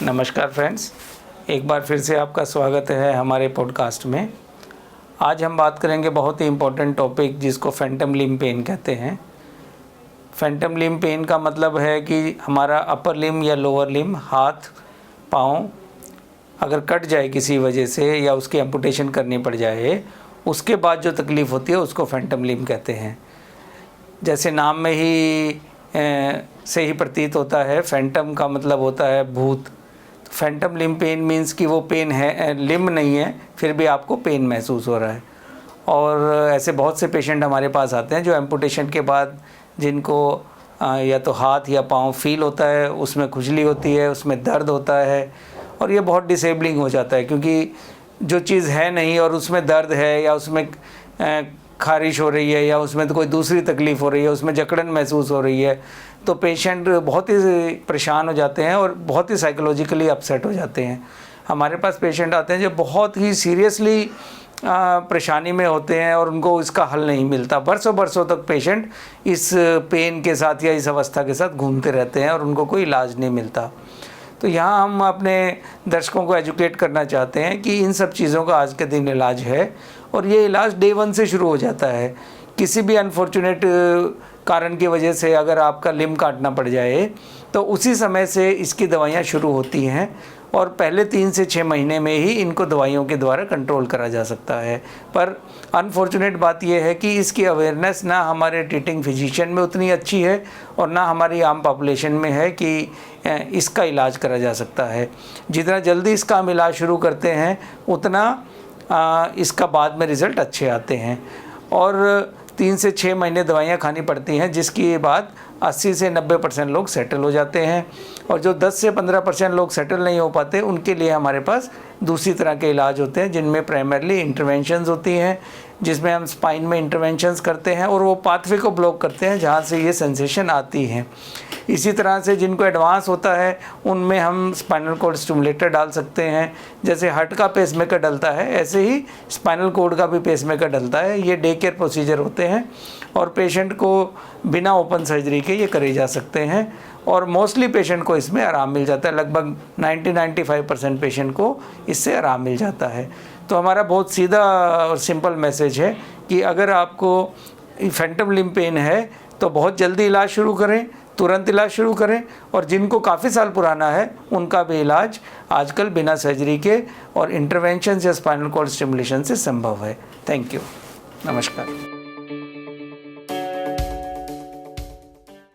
नमस्कार फ्रेंड्स, एक बार फिर से आपका स्वागत है हमारे पॉडकास्ट में। आज हम बात करेंगे बहुत ही इम्पोर्टेंट टॉपिक जिसको फैंटम लिम्ब पेन कहते हैं। फैंटम लिम्ब पेन का मतलब है कि हमारा अपर लिम्ब या लोअर लिम्ब, हाथ पाँव अगर कट जाए किसी वजह से या उसकी एम्पुटेशन करनी पड़ जाए, उसके बाद जो तकलीफ़ होती है उसको फैंटम लिम्ब कहते हैं। जैसे नाम में ही से ही प्रतीत होता है, फैंटम का मतलब होता है भूत। फैंटम लिम्ब पेन मीन्स कि वो पेन है, लिम्ब नहीं है, फिर भी आपको पेन महसूस हो रहा है। और ऐसे बहुत से पेशेंट हमारे पास आते हैं जो एम्पुटेशन के बाद जिनको या तो हाथ या पाँव फील होता है, उसमें खुजली होती है, उसमें दर्द होता है और ये बहुत डिसेबलिंग हो जाता है, क्योंकि जो चीज़ है नहीं और उसमें दर्द है या उसमें खारिश हो रही है या उसमें तो कोई दूसरी तकलीफ़ हो रही है, उसमें जकड़न महसूस हो रही है, तो पेशेंट बहुत ही परेशान हो जाते हैं और बहुत ही साइकोलॉजिकली अपसेट हो जाते हैं। हमारे पास पेशेंट आते हैं जो बहुत ही सीरियसली परेशानी में होते हैं और उनको इसका हल नहीं मिलता। बरसों बरसों तक पेशेंट इस पेन के साथ या इस अवस्था के साथ घूमते रहते हैं और उनको कोई इलाज नहीं मिलता। तो यहाँ हम अपने दर्शकों को एजुकेट करना चाहते हैं कि इन सब चीज़ों का आज के दिन इलाज है और ये इलाज डे 1 से शुरू हो जाता है। किसी भी अनफॉर्चुनेट कारण की वजह से अगर आपका लिम्ब काटना पड़ जाए तो उसी समय से इसकी दवाइयाँ शुरू होती हैं और पहले 3 से 6 महीने में ही इनको दवाइयों के द्वारा कंट्रोल करा जा सकता है। पर अनफॉर्चुनेट बात यह है कि इसकी अवेयरनेस ना हमारे ट्रीटिंग फिजिशियन में उतनी अच्छी है और ना हमारी आम पॉपुलेशन में है कि इसका इलाज करा जा सकता है। जितना जल्दी इसका हम इलाज शुरू करते हैं उतना इसका बाद में रिज़ल्ट अच्छे आते हैं। और 3 से 6 महीने दवाइयाँ खानी पड़ती हैं, जिसके बाद 80 से 90% लोग सेटल हो जाते हैं। और जो 10 से 15% लोग सेटल नहीं हो पाते, उनके लिए हमारे पास दूसरी तरह के इलाज होते हैं, जिनमें प्राइमरली इंटरवेंशंस होती हैं, जिसमें हम स्पाइन में इंटरवेंशंस करते हैं और वो पाथवे को ब्लॉक करते हैं जहाँ से ये सेंसेशन आती है। इसी तरह से जिनको एडवांस होता है उनमें हम स्पाइनल कॉर्ड स्टिमुलेटर डाल सकते हैं। जैसे हार्ट का पेसमेकर डलता है, ऐसे ही स्पाइनल कॉर्ड का भी पेसमेकर डलता है। ये डे केयर प्रोसीजर होते हैं और पेशेंट को बिना ओपन सर्जरी के ये करे जा सकते हैं और मोस्टली पेशेंट को इसमें आराम मिल जाता है। लगभग 90-95% पेशेंट को इससे आराम मिल जाता है। तो हमारा बहुत सीधा और सिंपल मैसेज है कि अगर आपको फैंटम लिम्ब पेन है तो बहुत जल्दी इलाज शुरू करें, तुरंत इलाज शुरू करें। और जिनको काफ़ी साल पुराना है उनका भी इलाज आजकल बिना सर्जरी के और इंटरवेंशन या स्पाइनल कॉर्ड स्टिमुलेशन से संभव है। Thank you. नमस्कार।